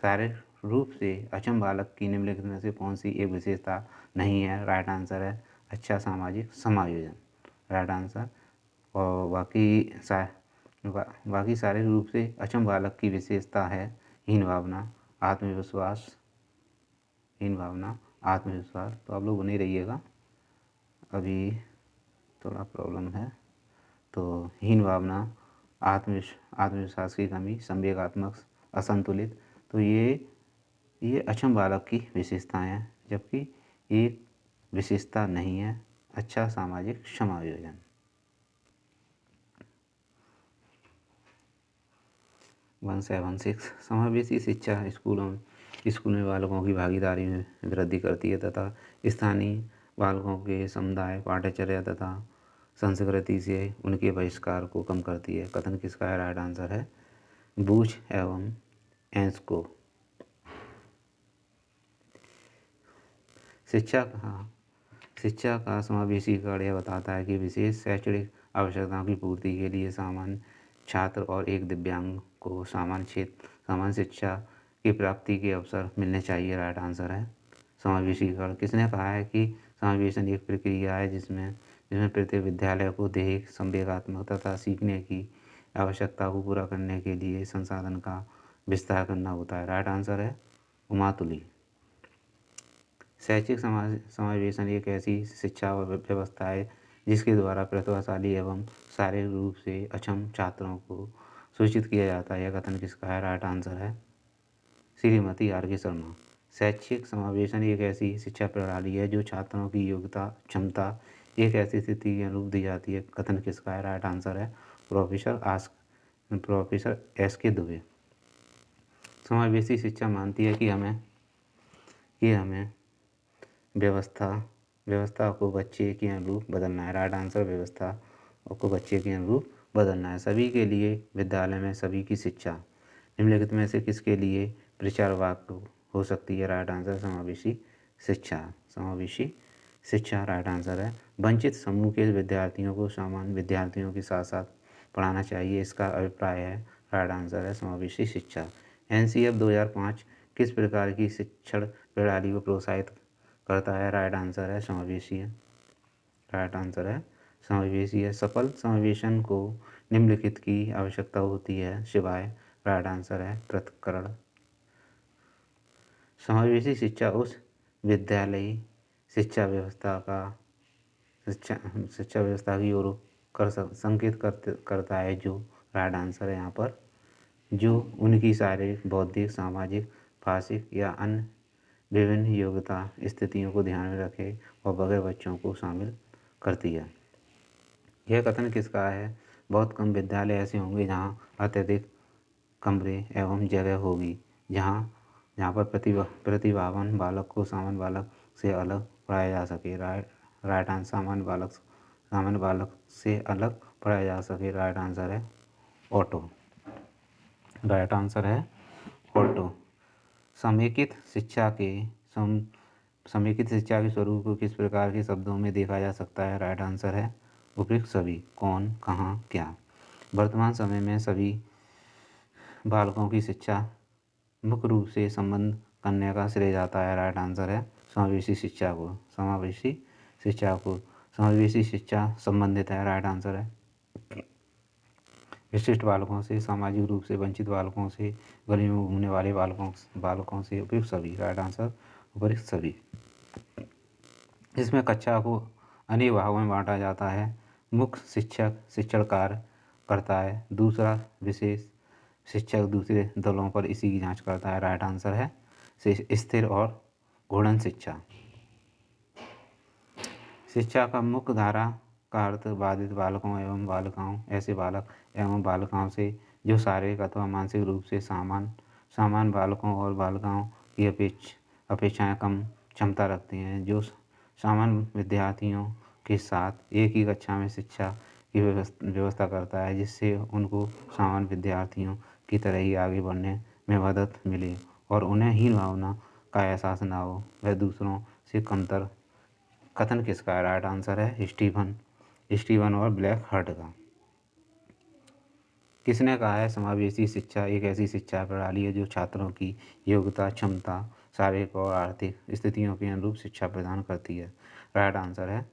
शारीरिक रूप से अक्षम बालक की निम्नलिखित में से कौन सी एक विशेषता नहीं है? राइट आंसर है अच्छा सामाजिक समायोजन, राइट आंसर। और बाकी सारे रूप से अक्षम बालक की विशेषता है हीन भावना, आत्मविश्वास, हीन भावना, आत्मविश्वास। तो आप लोग बने रहिएगा, अभी थोड़ा प्रॉब्लम है। तो हीन भावना, आत्मविश्वास की कमी, संवेगात्मक असंतुलित, तो ये अक्षम बालक की विशेषताएं हैं, जबकि एक विशेषता नहीं है अच्छा सामाजिक समायोजन। वन 7 6 समावेशी शिक्षा स्कूल में बालकों की भागीदारी में वृद्धि करती है तथा स्थानीय बालकों के समुदाय, पाठ्यचर्या तथा संस्कृति से उनके बहिष्कार को कम करती है। कथन किसका है? राइट आंसर है बूच एवं एंस्को। शिक्षा का समावेशीकरण यह बताता है कि विशेष शैक्षणिक आवश्यकताओं की पूर्ति के लिए सामान्य छात्र और एक दिव्यांग को समान शिक्षा की प्राप्ति के अवसर मिलने चाहिए। राइट आंसर है समावेशीकरण। किसने कहा है कि समावेशन एक प्रक्रिया है जिसमें प्रत्येक विद्यालय को दैहिक, संवेगात्मक तथा सीखने की आवश्यकता को पूरा करने के लिए संसाधन का विस्तार करना होता है। राइट आंसर है उमातुली। शैक्षिक समावेशन एक ऐसी शिक्षा व्यवस्था है जिसके द्वारा प्रतिभाशाली एवं शारीरिक रूप से अक्षम छात्रों को सूचित किया जाता है। यह कथन किसका है? राइट आंसर है श्रीमती R.K. शर्मा। शैक्षिक समावेशन एक ऐसी शिक्षा प्रणाली है जो छात्रों की योग्यता, क्षमता एक ऐसी स्थिति के अनुरूप दी जाती है। कथन किसका है? राइट आंसर है प्रोफेसर S.K. दुबे। समावेशी शिक्षा मानती है कि हमें व्यवस्था को बच्चे के अनुरूप बदलना है। राइट आंसर व्यवस्था को बच्चे के अनुरूप बदलना है। सभी के लिए विद्यालय में सभी की शिक्षा। निम्नलिखित में से किसके लिए प्रचार वाक्य हो सकती है? राइट आंसर समावेशी शिक्षा राइट आंसर है। वंचित समूह के विद्यार्थियों को सामान्य विद्यार्थियों के साथ साथ पढ़ाना चाहिए, इसका अभिप्राय है। राइट आंसर है समावेशी शिक्षा। NCF 2005 किस प्रकार की शिक्षण प्रणाली को प्रोत्साहित करता है? राइट आंसर है समावेशी है। राइट आंसर है समावेशी है। सफल समावेशन को निम्नलिखित की आवश्यकता होती है सिवाय। राइट आंसर है पृथक्करण। समावेशी शिक्षा उस विद्यालयी शिक्षा व्यवस्था की ओर संकेत करता है जो, राइट आंसर है यहाँ पर, जो उनकी शारीरिक, बौद्धिक, सामाजिक, भाषिक या अन्य विभिन्न योग्यता स्थितियों को ध्यान में रखे और बगैर बच्चों को शामिल करती है। यह कथन किसका है? बहुत कम विद्यालय ऐसे होंगे जहाँ अत्यधिक कमरे एवं जगह होगी, जहाँ पर प्रतिभावान बालक को सामान्य बालक से अलग पढ़ाया जा सके। राइट आंसर सामान्य बालक से अलग पढ़ाया जा सके। राइट आंसर है ऑटो। राइट आंसर है ऑटो। समेकित शिक्षा के स्वरूप को किस प्रकार के शब्दों में देखा जा सकता है? राइट आंसर है उपयुक्त सभी, कौन, कहाँ, क्या। वर्तमान समय में सभी बालकों की शिक्षा मुख्य रूप से संबंध करने का श्रेय जाता है। राइट आंसर है समावेशी शिक्षा को। समावेशी शिक्षा संबंधित है। राइट आंसर है विशिष्ट बालकों से, सामाजिक रूप से वंचित बालकों से, गली में घूमने वाले बालकों से, उपयुक्त सभी। राइट आंसर उपयुक्त सभी। इसमें कक्षा को अनेक भागों में बांटा जाता है। मुख्य शिक्षक शिक्षण कार्य करता है, दूसरा विशेष शिक्षक दूसरे दलों पर इसी की जांच करता है। राइट आंसर है स्थिर और घूर्णन शिक्षा। शिक्षा का मुख्य धारा का अर्थ बाधित बालकों एवं बालिकाओं, ऐसे बालक एवं बालिकाओं से जो शारीरिक अथवा मानसिक रूप से समान बालकों और बालिकाओं की अपेक्षाएं कम क्षमता रखते हैं, जो सामान्य विद्यार्थियों के साथ एक ही कक्षा में शिक्षा की व्यवस्था करता है, जिससे उनको सामान्य विद्यार्थियों की तरह ही आगे बढ़ने में मदद मिले और उन्हें हीन भावना का एहसास न हो, वह दूसरों से कमतर। कथन किसका है? राइट आंसर है स्टीवन और ब्लैक हार्ट का। किसने कहा है समावेशी शिक्षा एक ऐसी शिक्षा प्रणाली है जो छात्रों की योग्यता, क्षमता, शारीरिक और आर्थिक स्थितियों के अनुरूप शिक्षा प्रदान करती है। राइट आंसर है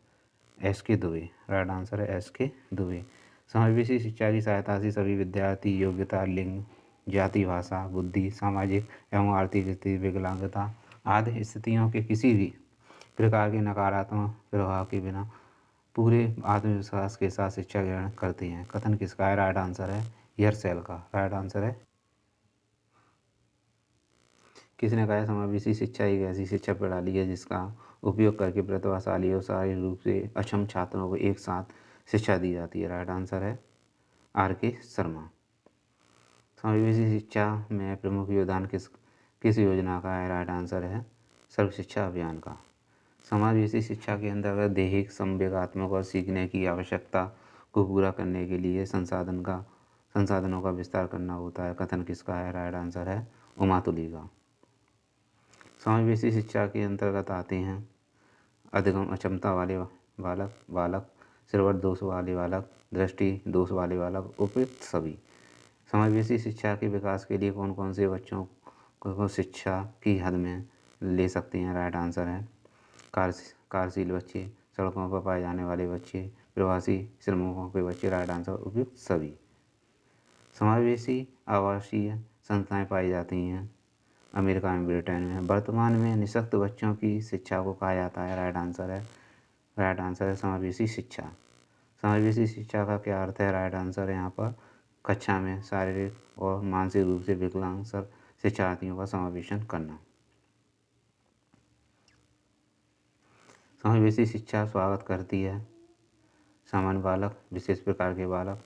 एस के दुबे। राइट आंसर है एस के दुबे। समावेशी शिक्षा की सहायता से सभी विद्यार्थी योग्यता, लिंग, जाति, भाषा, बुद्धि, सामाजिक एवं आर्थिक स्थिति, विकलांगता आदि स्थितियों के किसी भी प्रकार के नकारात्मक प्रभाव के बिना पूरे आत्मविश्वास के साथ शिक्षा ग्रहण करते हैं। कथन किसका है? राइट आंसर है यर्सेल का। राइट आंसर है। किसने कहा है समावेशी शिक्षा एक ऐसी शिक्षा प्रणाली है जिसका उपयोग करके प्रतिभाशाली और शारीरिक रूप से अक्षम छात्रों को एक साथ शिक्षा दी जाती है। राइट आंसर है आर के शर्मा। समावेशी शिक्षा में प्रमुख योगदान किस योजना का है? राइट आंसर है सर्व शिक्षा अभियान का। समावेशी शिक्षा के अंतर्गत दैहिक, संवेगात्मक और सीखने की आवश्यकता को पूरा करने के लिए संसाधनों का विस्तार करना होता है। कथन किसका है? राइट आंसर है उमातुली का। समावेशी शिक्षा के अंतर्गत आते हैं अधिगम अक्षमता वाले बालक, श्रवण दोष वाले बालक, दृष्टि दोष वाले बालक, उपयुक्त सभी। समावेशी शिक्षा के विकास के लिए कौन कौन से बच्चों को शिक्षा की हद में ले सकते हैं? राइट आंसर है कार्यशील बच्चे, सड़कों पर पाए जाने वाले बच्चे, प्रवासी श्रमिकों के बच्चे। राइट आंसर उपयुक्त सभी। समावेशी आवासीय संस्थाएं पाई जाती हैं अमेरिका में, ब्रिटेन में। वर्तमान में निःशक्त बच्चों की शिक्षा को कहा जाता है। राइट आंसर है समावेशी शिक्षा। समावेशी शिक्षा का क्या अर्थ है? राइट आंसर है यहाँ पर कक्षा में शारीरिक और मानसिक रूप से विकलांग शिक्षार्थियों का समावेशन करना। समावेशी शिक्षा स्वागत करती है सामान्य बालक, विशेष प्रकार के बालक।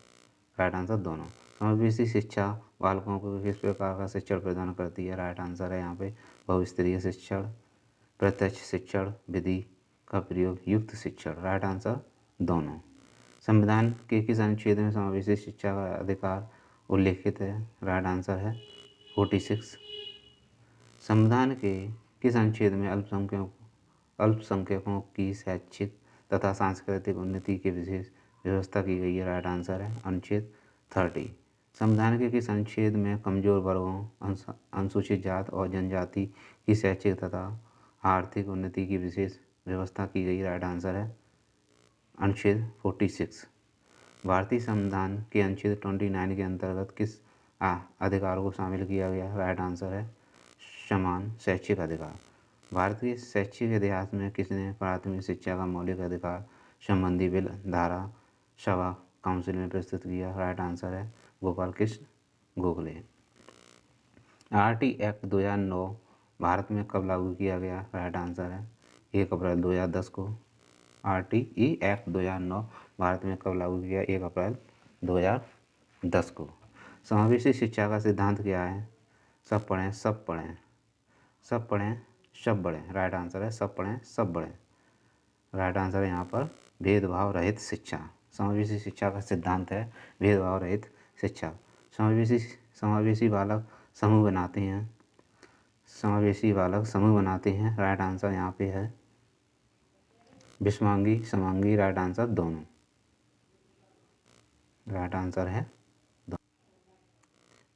राइट आंसर दोनों। समावेशी शिक्षा बालकों को किस प्रकार का शिक्षण प्रदान करती है? राइट आंसर है यहाँ पे बहुस्तरीय शिक्षण, प्रत्यक्ष शिक्षण, विधि का प्रयोग युक्त शिक्षण। राइट आंसर दोनों। संविधान के किस अनुच्छेद में समावेशी शिक्षा का अधिकार उल्लेखित है? राइट आंसर है 46। संविधान के किस अनुच्छेद में अल्पसंख्यकों की शैक्षिक तथा सांस्कृतिक उन्नति की विशेष व्यवस्था की गई है? राइट आंसर है अनुच्छेद 30। संविधान के किस अनुच्छेद में कमजोर वर्गों, अनुसूचित जात और जनजाति की शैक्षिक तथा आर्थिक उन्नति की विशेष व्यवस्था की गई? राइट आंसर है अनुच्छेद 46। भारतीय संविधान के अनुच्छेद 29 के अंतर्गत किस अधिकार को शामिल किया गया? राइट आंसर है समान शैक्षिक अधिकार। भारतीय शैक्षिक इतिहास में किसने प्राथमिक शिक्षा का मौलिक अधिकार संबंधी बिल धारा सभा काउंसिल में प्रस्तुत किया? राइट आंसर है गोपाल कृष्ण गोखले। आरटी एक्ट 2009 भारत में कब लागू किया गया? राइट आंसर है 1 अप्रैल 2010 को। आरटीई एक्ट 2009 भारत में कब लागू किया? 1 अप्रैल 2010 को। समावेशी शिक्षा का सिद्धांत क्या है? सब पढ़ें सब बढ़ें, सब पढ़ें सब बढ़ें। राइट आंसर है सब पढ़ें सब बढ़ें। राइट आंसर है यहाँ पर भेदभाव रहित शिक्षा। समावेशी शिक्षा का सिद्धांत है भेदभाव रहित शिक्षा। समावेशी बालक समूह बनाते हैं। समावेशी बालक समूह बनाते हैं। राइट आंसर यहाँ पे है विषमांगी समांगी। राइट आंसर दोनों। राइट आंसर है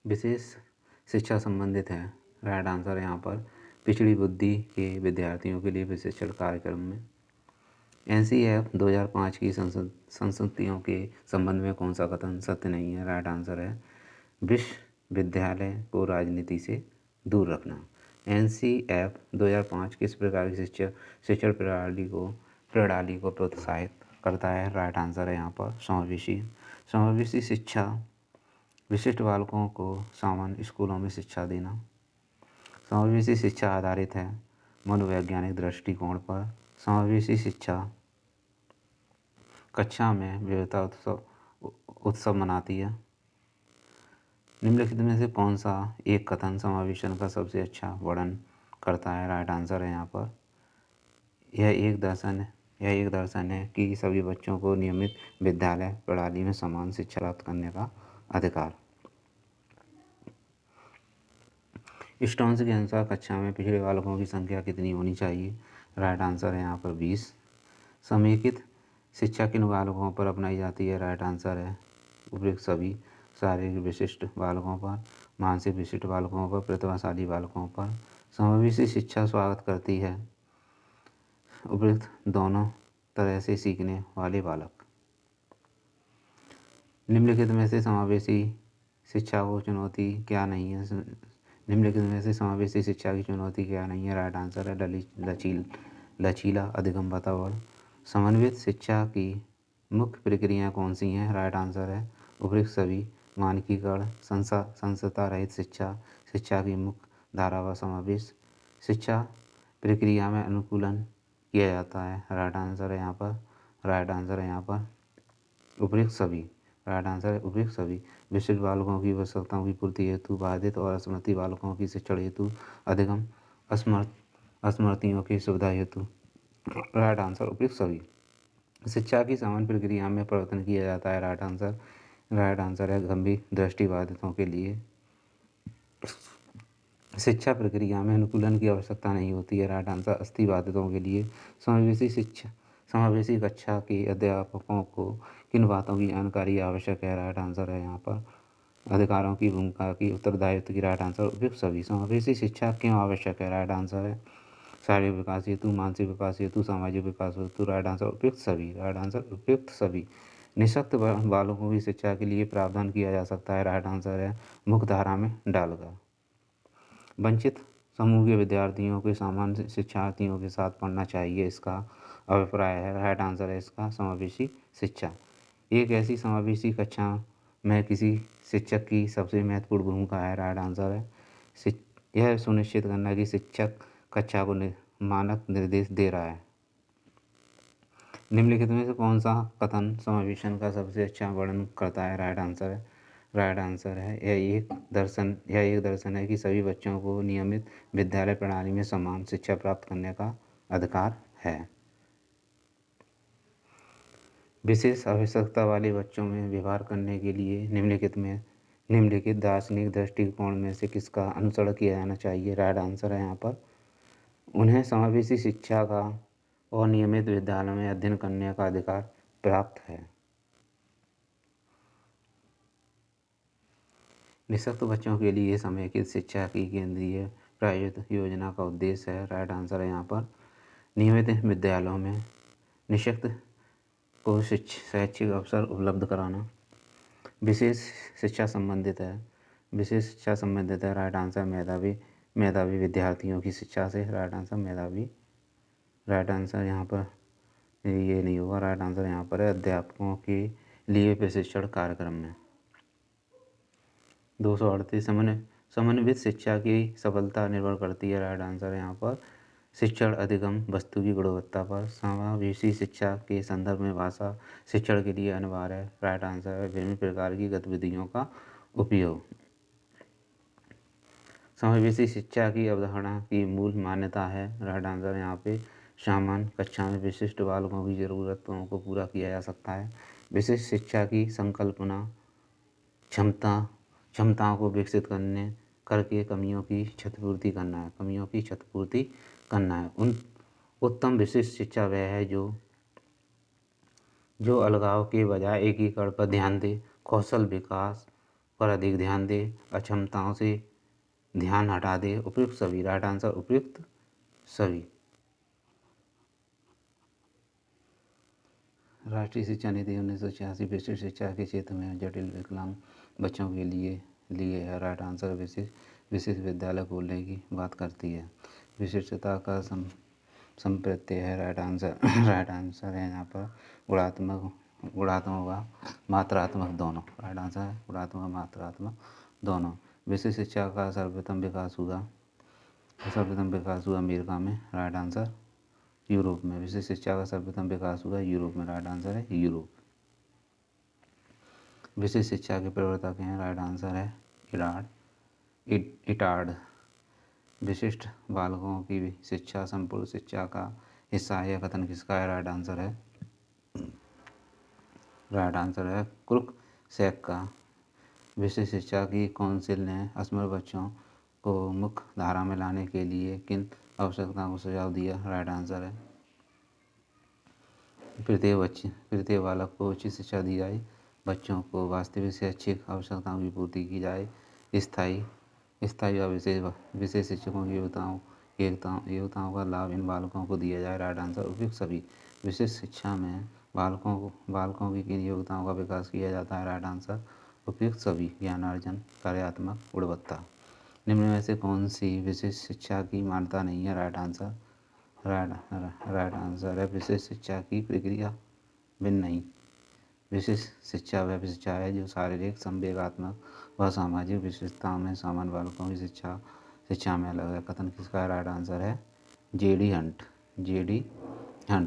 विशेष शिक्षा संबंधित है। राइट आंसर यहाँ पर पिछड़ी बुद्धि के विद्यार्थियों के लिए विशेषण कार्यक्रम में। एनसीएफ 2005 की संस्कृतियों के संबंध में कौन सा कथन सत्य नहीं है? राइट आंसर है विश्वविद्यालय को राजनीति से दूर रखना। एनसीएफ 2005 किस प्रकार की शिक्षण प्रणाली को प्रोत्साहित करता है? राइट आंसर है यहाँ पर समावेशी शिक्षा विशिष्ट बालकों को सामान्य स्कूलों में शिक्षा देना। समावेशी शिक्षा आधारित है मनोवैज्ञानिक दृष्टिकोण पर। समावेशी शिक्षा कक्षा में विविधता उत्सव मनाती है। निम्नलिखित में से कौन सा एक कथन समावेशन का सबसे अच्छा वर्णन करता है? राइट आंसर है यहाँ पर यह एक दर्शन है कि सभी बच्चों को नियमित विद्यालय प्रणाली में समान शिक्षा प्राप्त करने का अधिकार। स्टोन्स के अनुसार कक्षा में पिछड़े बालकों की संख्या कितनी होनी चाहिए? राइट आंसर है यहाँ पर 20। समेकित शिक्षा किन बालकों पर अपनाई जाती है? राइट आंसर है उपयुक्त सभी। शारीरिक विशिष्ट बालकों पर, मानसिक विशिष्ट बालकों पर, प्रतिभाशाली बालकों पर। समावेशी शिक्षा स्वागत करती है उपयुक्त दोनों तरह से सीखने वाले बालक। निम्नलिखित में से समावेशी शिक्षा को चुनौती क्या नहीं है? निम्नलिखित में से समावेशी शिक्षा की चुनौती क्या नहीं है? राइट आंसर है लचीला अधिगम वातावरण। समन्वित शिक्षा की मुख्य प्रक्रियाएं कौन सी हैं? राइट आंसर है उपयुक्त सभी। मानकीकरण, संस्थाता रहित शिक्षा, शिक्षा की मुख्य धारा व समावेश, शिक्षा प्रक्रिया में अनुकूलन किया जाता है। राइट आंसर है यहाँ पर उपयुक्त सभी। राइट आंसर है उपयुक्त सभी। विशिष्ट बालकों की आवश्यकताओं की पूर्ति हेतु, बाधित और असमर्थी बालकों की शिक्षण हेतु, अधिगम असमर्थियों की सुविधा हेतु। राइट आंसर उपयुक्त सभी। शिक्षा की सामान्य प्रक्रिया में परिवर्तन किया जाता है। राइट आंसर है गंभीर दृष्टि बाधितों के लिए शिक्षा प्रक्रिया में अनुकूलन की आवश्यकता नहीं होती है। राइट आंसर अस्थि बाधितों के लिए। समावेशी कक्षा के अध्यापकों को किन बातों की जानकारी आवश्यक है? राइट आंसर है यहाँ पर अधिकारों की, भूमिका की, उत्तरदायित्व की। राइट आंसर उपयुक्त सभी। समावेशी शिक्षा क्यों आवश्यक है? राइट आंसर है शारीरिक विकास हेतु, मानसिक विकास हेतु, सामाजिक विकास हेतु। राइट आंसर उपयुक्त सभी। राइट आंसर उपयुक्त सभी। निःशक्त बालकों की शिक्षा के लिए प्रावधान किया जा सकता है। राइट आंसर है मुख्य धारा में डालकर। वंचित समूह के विद्यार्थियों के सामान्य शिक्षार्थियों के साथ पढ़ना चाहिए, इसका अभिप्राय है। राइट आंसर है इसका समावेशी शिक्षा। एक ऐसी समावेशी कक्षा में किसी शिक्षक की सबसे महत्वपूर्ण भूमिका है। राइट आंसर है यह सुनिश्चित करना कि शिक्षक कक्षा को मानक निर्देश दे रहा है। निम्नलिखित में से कौन सा कथन समावेशन का सबसे अच्छा वर्णन करता है? राइट आंसर है यह एक दर्शन है कि सभी बच्चों को नियमित विद्यालय प्रणाली में समान शिक्षा प्राप्त करने का अधिकार है। विशेष आवश्यकता वाले बच्चों में व्यवहार करने के लिए निम्नलिखित दार्शनिक दृष्टिकोण में से किसका अनुसरण किया जाना चाहिए? राइट आंसर है यहाँ पर उन्हें समावेशी शिक्षा का और नियमित विद्यालय में अध्ययन करने का अधिकार प्राप्त है। निःशक्त बच्चों के लिए समेकित शिक्षा की केंद्रीय प्रायोजित योजना का उद्देश्य है। राइट आंसर है यहाँ पर नियमित विद्यालयों में निःशक्त को शैक्षिक अवसर उपलब्ध कराना। विशेष शिक्षा संबंधित है। राइट आंसर मेधावी विद्यार्थियों की शिक्षा से। राइट आंसर यहाँ पर ये नहीं होगा। राइट आंसर यहाँ पर है अध्यापकों के लिए प्रशिक्षण कार्यक्रम में। 238 समन्वित शिक्षा की सफलता निर्भर करती है। राइट आंसर है यहाँ पर शिक्षण अधिगम वस्तु की गुणवत्ता पर। समावेशी शिक्षा के संदर्भ में भाषा शिक्षण के लिए अनिवार्य है। राइट आंसर है विभिन्न प्रकार की गतिविधियों का उपयोग। समावेशी शिक्षा की अवधारणा की मूल मान्यता है। राइट आंसर यहाँ पे सामान्य कक्षा में विशिष्ट बालकों की ज़रूरतों को पूरा किया जा सकता है। विशिष्ट शिक्षा की संकल्पना क्षमताओं को विकसित करके कमियों की क्षतिपूर्ति करना है। उत्तम विशिष्ट शिक्षा वह है जो अलगाव के बजाय एकीकरण पर ध्यान दे, कौशल विकास पर अधिक ध्यान दे, अक्षमताओं से ध्यान हटा दे। उपयुक्त सभी। राइट आंसर उपयुक्त सभी। राष्ट्रीय शिक्षा नीति 1986 विशिष्ट शिक्षा के क्षेत्र में जटिल विकलांग बच्चों के लिए है। राइट आंसर विशिष्ट विद्यालय खोलने की बात करती है। विशिष्टता का संप्रत्यय है। राइट आंसर है यहाँ पर गुणात्मक व मात्रात्मक दोनों। राइट आंसर है गुणात्मक व मात्रात्मक दोनों। विशिष्ट शिक्षा का सर्वप्रथम विकास हुआ अमेरिका में। राइट आंसर यूरोप में। विशिष्ट शिक्षा का सर्वप्रथम विकास हुआ यूरोप में। राइट आंसर है यूरोप। विशिष्ट शिक्षा के प्रवर्तक हैं। राइट आंसर है इटार्ड। विशिष्ट बालकों की शिक्षा संपूर्ण शिक्षा का हिस्सा है। यह कथन किसका है? राइट आंसर है क्रुकसैक का। विशिष्ट शिक्षा की काउंसिल ने असमर्थ बच्चों को मुख्य धारा में लाने के लिए किन आवश्यकताओं को सुझाव दिया? राइट आंसर है प्रत्येक बालक को उचित शिक्षा दी जाए, बच्चों को वास्तविक शैक्षिक आवश्यकताओं की पूर्ति की जाए। स्थायी स्थायी व विशेष शिक्षकों की योग्यताओं का लाभ इन बालकों को दिया जाए। राइट आंसर उपयुक्त सभी। विशेष शिक्षा में बालकों की किन योग्यताओं का विकास किया जाता है। राइट आंसर उपयुक्त सभी। ज्ञानार्जन, कार्यात्मक गुणवत्ता। निम्न में से कौन सी विशेष शिक्षा की मान्यता नहीं है। राइट आंसर राइट आंसर है विशेष शिक्षा की प्रक्रिया भिन्न नहीं। विशेष शिक्षा वह शिक्षा है जो शारीरिक, संवेगात्मक व सामाजिक विशेषताओं में सामान्य बालकों की शिक्षा में अलग है। कथन किसका राइट आंसर है जेडी हंट।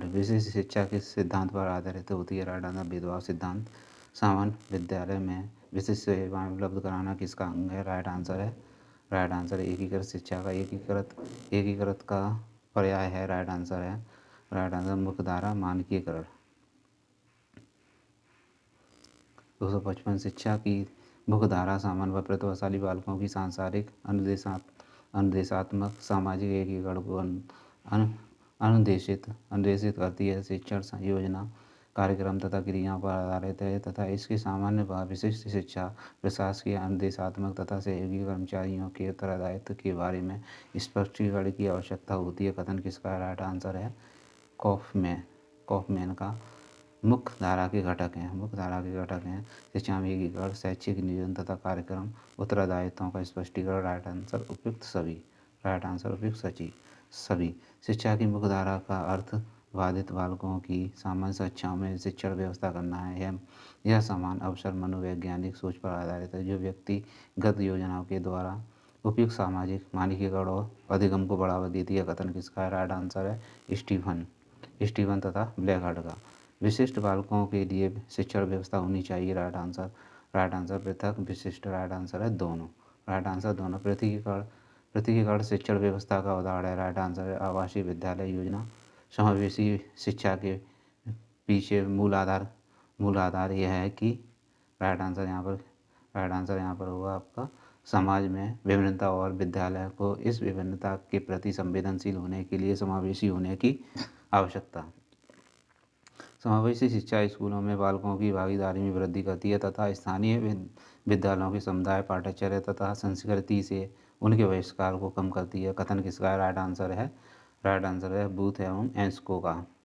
विशेष शिक्षा किस सिद्धांत पर आधारित होती है। राइट आंसर भेदभाव सिद्धांत। सामान्य विद्यालय में विशिष्ट सेवाएं उपलब्ध कराना किसका अंग है। राइट आंसर एकीकृत शिक्षा का एकीकृत का पर्याय है। राइट आंसर मुख्यधारा मानकीकरण। 255 शिक्षा की मुख्यधारा सामान्य व प्रतिभाशाली बालकों की सांसारिक, अनुदेशात्मक, सामाजिक एकीकरण को अनुदेशित करती है। शिक्षण योजना, कार्यक्रम तथा क्रियाओं पर आधारित है तथा इसकी सामान्य व विशिष्ट शिक्षा प्रशासकीय, अनुदेशात्मक तथा सहयोगी कर्मचारियों के उत्तरदायित्व के बारे में स्पष्टीकरण की आवश्यकता होती है। कथन किसका राइट आंसर है कॉफमैन का। मुख्य धारा के घटक हैं शिक्षा में एकीकरण, शैक्षिक नियोजन तथा कार्यक्रम, उत्तरदायित्वों का स्पष्टीकरण। राइट आंसर उपयुक्त सभी। शिक्षा की मुख्य धारा का अर्थ बाधित बालकों की सामान्य शिक्षाओं में शिक्षण व्यवस्था करना है। यह समान अवसर मनोवैज्ञानिक सोच पर आधारित है जो व्यक्तिगत योजनाओं के द्वारा उपयुक्त सामाजिक मानकीकरण और अधिगम को बढ़ावा देती है। कथन किसका राइट आंसर है स्टीवन तथा ब्लैकहार्ट का। विशिष्ट बालकों के लिए शिक्षण व्यवस्था होनी चाहिए। राइट आंसर पृथक, विशिष्ट। राइट आंसर है दोनों। पृथकीकरण शिक्षण व्यवस्था का उदाहरण है। राइट आंसर है आवासीय विद्यालय योजना। समावेशी शिक्षा के पीछे मूल आधार यह है कि राइट आंसर यहाँ पर होगा आपका समाज में विभिन्नता और विद्यालय को इस विभिन्नता के प्रति संवेदनशील होने के लिए समावेशी होने की आवश्यकता। समावेशी शिक्षा स्कूलों में बालकों की भागीदारी में वृद्धि करती है तथा स्थानीय विद्यालयों के समुदाय, पाठ्यचर्या तथा संस्कृति से उनके बहिष्कार को कम करती है। कथन किसका राइट आंसर है बूथ एवं एस्को का।